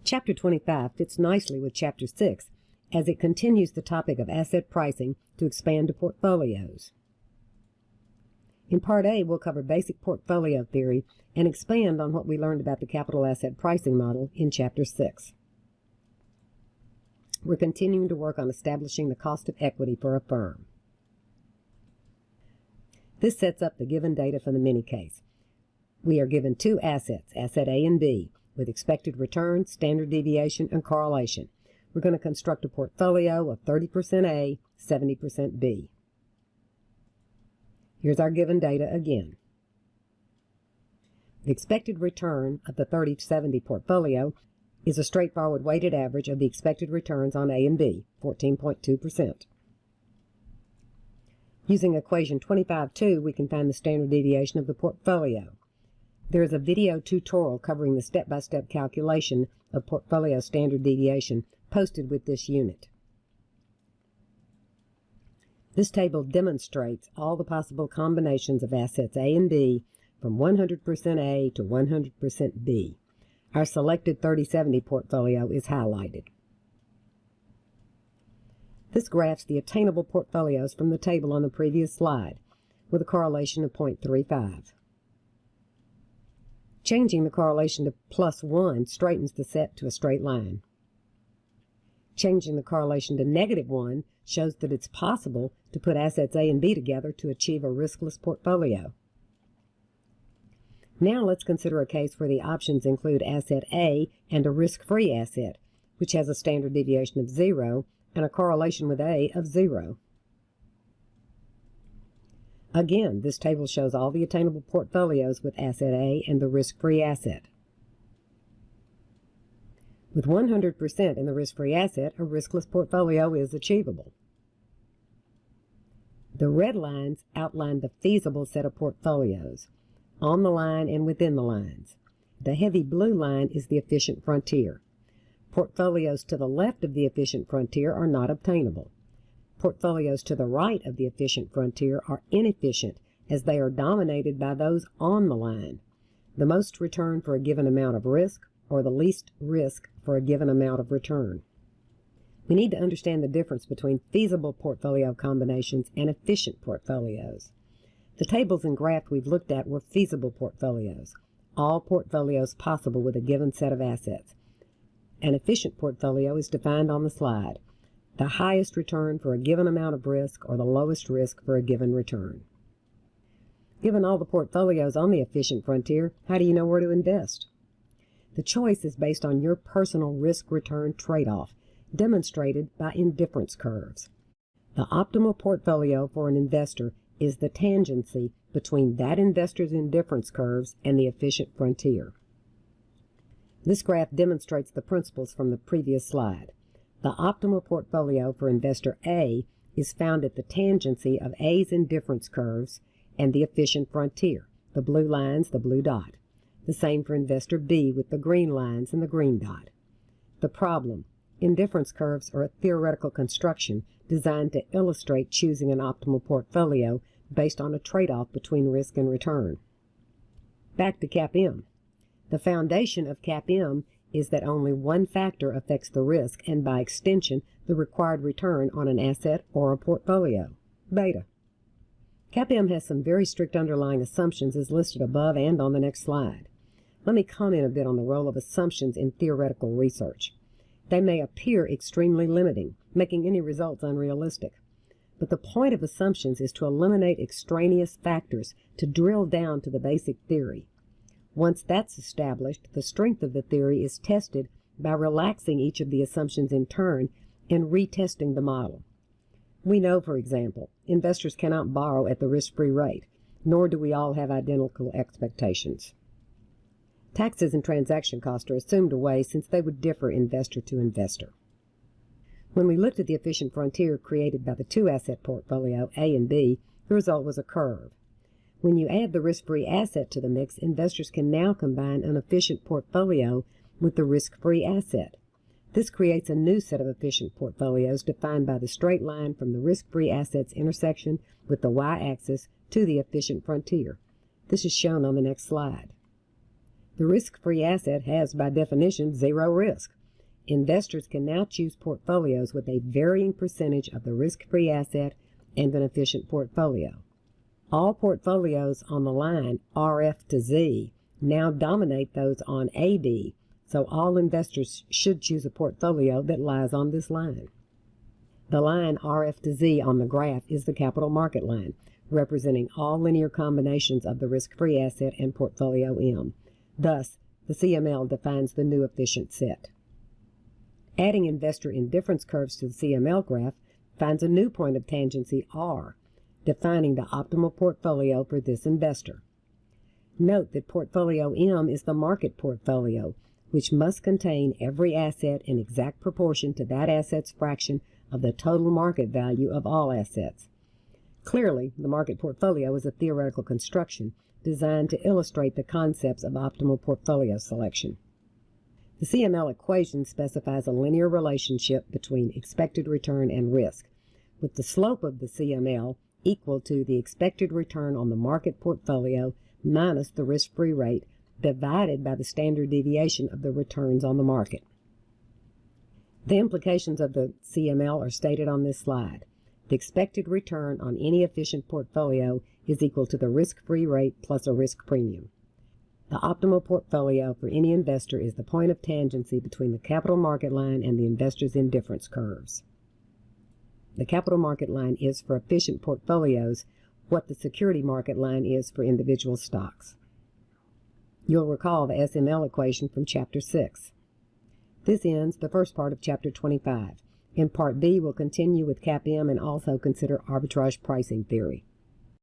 Chapter 25 fits nicely with Chapter 6 as it continues the topic of asset pricing to expand to portfolios. In Part A, we'll cover basic portfolio theory and expand on what we learned about the capital asset pricing model in Chapter 6. We're continuing to work on establishing the cost of equity for a firm. This sets up the given data for the mini case. We are given two assets, asset A and B, with expected return, standard deviation, and correlation. We're going to construct a portfolio of 30% A, 70% B. Here's our given data again. The expected return of the 30-70 portfolio is a straightforward weighted average of the expected returns on A and B, 14.2%. Using equation 25.2, we can find the standard deviation of the portfolio. There is a video tutorial covering the step-by-step calculation of portfolio standard deviation posted with this unit. This table demonstrates all the possible combinations of assets A and B from 100% A to 100% B. Our selected 30-70 portfolio is highlighted. This graphs the attainable portfolios from the table on the previous slide with a correlation of 0.35. Changing the correlation to +1 straightens the set to a straight line. Changing the correlation to -1 shows that it's possible to put assets A and B together to achieve a riskless portfolio. Now let's consider a case where the options include asset A and a risk-free asset, which has a standard deviation of 0 and a correlation with A of 0. Again, this table shows all the attainable portfolios with asset A and the risk-free asset. With 100% in the risk-free asset, a riskless portfolio is achievable. The red lines outline the feasible set of portfolios, on the line and within the lines. The heavy blue line is the efficient frontier. Portfolios to the left of the efficient frontier are not obtainable. Portfolios to the right of the efficient frontier are inefficient as they are dominated by those on the line. The most return for a given amount of risk or the least risk for a given amount of return. We need to understand the difference between feasible portfolio combinations and efficient portfolios. The tables and graph we've looked at were feasible portfolios, all portfolios possible with a given set of assets. An efficient portfolio is defined on the slide, the highest return for a given amount of risk or the lowest risk for a given return. Given all the portfolios on the efficient frontier, how do you know where to invest? The choice is based on your personal risk-return trade-off, demonstrated by indifference curves. The optimal portfolio for an investor is the tangency between that investor's indifference curves and the efficient frontier. This graph demonstrates the principles from the previous slide. The optimal portfolio for investor A is found at the tangency of A's indifference curves and the efficient frontier, the blue lines, the blue dot. The same for investor B with the green lines and the green dot. The problem: indifference curves are a theoretical construction designed to illustrate choosing an optimal portfolio based on a trade-off between risk and return. Back to CAPM. The foundation of CAPM is that only one factor affects the risk and, by extension, the required return on an asset or a portfolio, beta. CAPM has some very strict underlying assumptions as listed above and on the next slide. Let me comment a bit on the role of assumptions in theoretical research. They may appear extremely limiting, making any results unrealistic. But the point of assumptions is to eliminate extraneous factors to drill down to the basic theory. Once that's established, the strength of the theory is tested by relaxing each of the assumptions in turn and retesting the model. We know, for example, investors cannot borrow at the risk-free rate, nor do we all have identical expectations. Taxes and transaction costs are assumed away since they would differ investor to investor. When we looked at the efficient frontier created by the two-asset portfolio, A and B, the result was a curve. When you add the risk-free asset to the mix, investors can now combine an efficient portfolio with the risk-free asset. This creates a new set of efficient portfolios defined by the straight line from the risk-free asset's intersection with the y-axis to the efficient frontier. This is shown on the next slide. The risk-free asset has, by definition, zero risk. Investors can now choose portfolios with a varying percentage of the risk-free asset and an efficient portfolio. All portfolios on the line RF to Z now dominate those on AB, so all investors should choose a portfolio that lies on this line. The line RF to Z on the graph is the capital market line, representing all linear combinations of the risk-free asset and portfolio M. Thus, the CML defines the new efficient set. Adding investor indifference curves to the CML graph finds a new point of tangency R, defining the optimal portfolio for this investor. Note that portfolio M is the market portfolio, which must contain every asset in exact proportion to that asset's fraction of the total market value of all assets. Clearly, the market portfolio is a theoretical construction designed to illustrate the concepts of optimal portfolio selection. The CML equation specifies a linear relationship between expected return and risk, with the slope of the CML equal to the expected return on the market portfolio minus the risk-free rate divided by the standard deviation of the returns on the market. The implications of the CML are stated on this slide. The expected return on any efficient portfolio is equal to the risk-free rate plus a risk premium. The optimal portfolio for any investor is the point of tangency between the capital market line and the investor's indifference curves. The capital market line is for efficient portfolios what the security market line is for individual stocks. You'll recall the SML equation from Chapter 6. This ends the first part of Chapter 25. In Part B, we'll continue with CAPM and also consider arbitrage pricing theory.